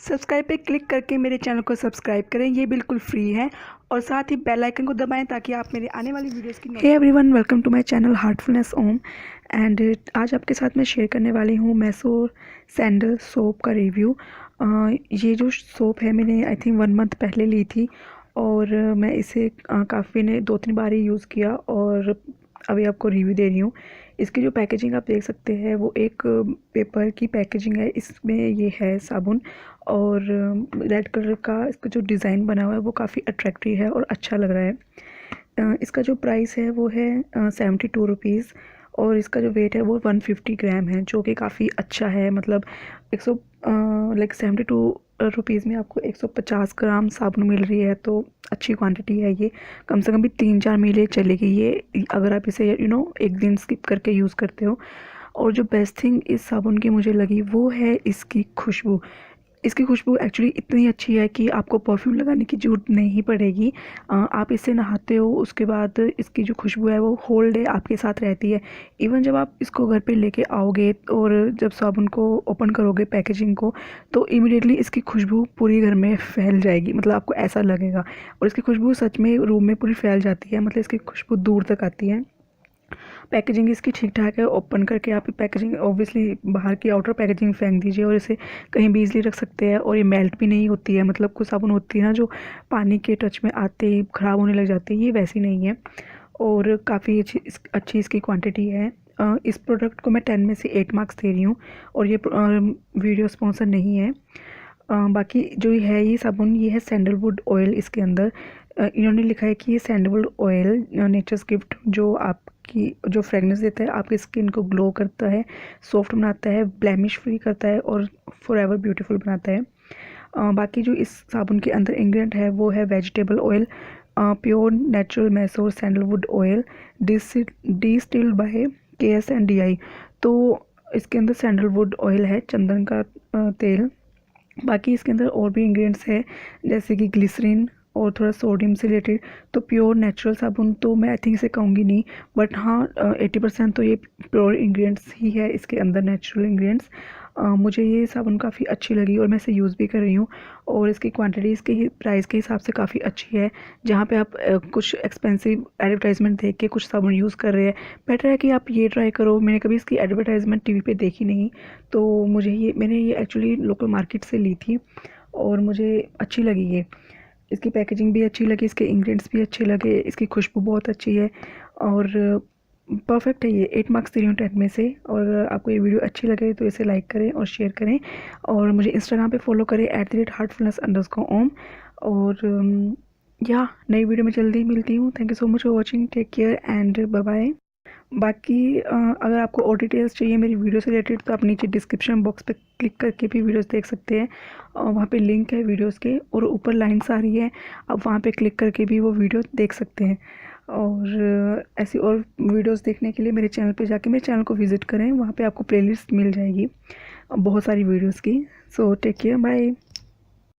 Subscribe पे click करके मेरे चैनल को सब्सक्राइब करें, ये बिल्कुल फ्री है। और साथ ही बेल आइकन को दबाएं ताकि आप मेरे आने वाली वीडियोस की hey everyone, welcome to my channel heartfulness Om. And आज आपके साथ मैं शेयर करने वाली हूँ मैसोर सैंडल सोप का रिव्यू। ये जो सोप है मैंने आई थिंक 1 मंथ पहले ली थी और मैं इसे काफ़ी ने 2-3 बार ही यूज़ किया और अभी आपको रिव्यू दे रही हूँ। इसकी जो पैकेजिंग आप देख सकते हैं वो एक पेपर की पैकेजिंग है। इसमें ये है साबुन और रेड कलर का इसका जो डिज़ाइन बना हुआ है वो काफ़ी अट्रैक्टिव है और अच्छा लग रहा है। इसका जो प्राइस है वो है 72 रुपीज़ और इसका जो वेट है वो 150 ग्राम है, जो कि काफ़ी अच्छा है। मतलब 72 रुपीज़ में आपको 150 ग्राम साबुन मिल रही है, तो अच्छी क्वांटिटी है। ये कम से कम भी 3-4 महीने चलेगी ये, अगर आप इसे एक दिन स्किप करके यूज़ करते हो। और जो बेस्ट थिंग इस साबुन की मुझे लगी वो है इसकी खुशबू। इसकी खुशबू एक्चुअली इतनी अच्छी है कि आपको परफ्यूम लगाने की ज़रूरत नहीं पड़ेगी। आप इससे नहाते हो, उसके बाद इसकी जो खुशबू है वो होल डे आपके साथ रहती है। इवन जब आप इसको घर पे लेके आओगे और जब साबुन को ओपन करोगे पैकेजिंग को, तो इमीडिएटली इसकी खुशबू पूरी घर में फैल जाएगी। मतलब आपको ऐसा लगेगा, और इसकी खुशबू सच में रूम में पूरी फैल जाती है। मतलब इसकी खुशबू दूर तक आती है। पैकेजिंग इसकी ठीक ठाक है। ओपन करके आप पैकेजिंग ऑब्वियसली बाहर की आउटर पैकेजिंग फेंक दीजिए और इसे कहीं भी ईजिली रख सकते हैं। और ये मेल्ट भी नहीं होती है। मतलब कुछ साबुन होती है ना जो पानी के टच में आते ही ख़राब होने लग जाती है, ये वैसी नहीं है। और काफ़ी अच्छी इसकी क्वांटिटी है। इस प्रोडक्ट को मैं 10 में से 8 मार्क्स दे रही हूँ। और ये वीडियो स्पॉन्सर नहीं है। बाकी जो है ये साबुन, ये है सैंडलवुड ऑयल। इसके अंदर इन्होंने लिखा है कि ये सैंडलवुड ऑयल नेचर्स गिफ्ट, जो आपकी जो फ्रेगनेंस देता है, आपकी स्किन को ग्लो करता है, सॉफ्ट बनाता है, ब्लेमिश फ्री करता है और फॉरएवर ब्यूटीफुल बनाता है। बाकी जो इस साबुन के अंदर इंग्रेडिएंट है वो है vegetable oil, pure natural Mysore sandalwood oil, distilled by KS&DI। तो इसके अंदर सैंडलवुड ऑयल है, चंदन का तेल। बाकी इसके अंदर और भी इंग्रेडिएंट्स है जैसे कि ग्लिसरीन और थोड़ा सोडियम से रिलेटेड। तो प्योर नेचुरल साबुन तो मैं आई थिंक इसे कहूँगी नहीं, बट हाँ 80% तो ये प्योर इंग्रेडिएंट्स ही है इसके अंदर, नेचुरल इंग्रेडिएंट्स। मुझे ये साबुन काफ़ी अच्छी लगी और मैं इसे यूज़ भी कर रही हूँ। और इसकी क्वांटिटी इसके प्राइस के हिसाब से काफ़ी अच्छी है। जहाँ पे आप कुछ एक्सपेंसिव एडवर्टाइजमेंट देख के कुछ साबुन यूज़ कर रहे हैं, बेटर है कि आप ये ट्राई करो। मैंने कभी इसकी एडवर्टाइजमेंट टीवी पे देखी नहीं, तो मैंने ये एक्चुअली लोकल मार्केट से ली थी और मुझे अच्छी लगी ये। इसकी पैकेजिंग भी अच्छी लगी, इसके इंग्रेडिएंट्स भी अच्छे लगे, इसकी खुशबू बहुत अच्छी है और परफेक्ट है। ये 8 मार्क्स दे रही हूँ 10 में से। और आपको ये वीडियो अच्छी लगे तो इसे लाइक करें और शेयर करें और मुझे इंस्टाग्राम पे फॉलो करें @heartfulness_om। और या नई वीडियो में जल्दी मिलती हूँ। Thank you so much for watching, take care and bye bye. बाकी अगर आपको और डिटेल्स चाहिए मेरी वीडियो से रिलेटेड तो आप नीचे डिस्क्रिप्शन बॉक्स पे क्लिक करके भी वीडियोस देख सकते हैं। वहाँ पे लिंक है वीडियोस के और ऊपर लाइन्स आ रही है, आप वहाँ पे क्लिक करके भी वो वीडियो देख सकते हैं। और ऐसी और वीडियोस देखने के लिए मेरे चैनल पे जाके मेरे चैनल को विज़िट करें, वहाँ पे आपको प्लेलिस्ट मिल जाएगी बहुत सारी वीडियोस की। So take care, bye.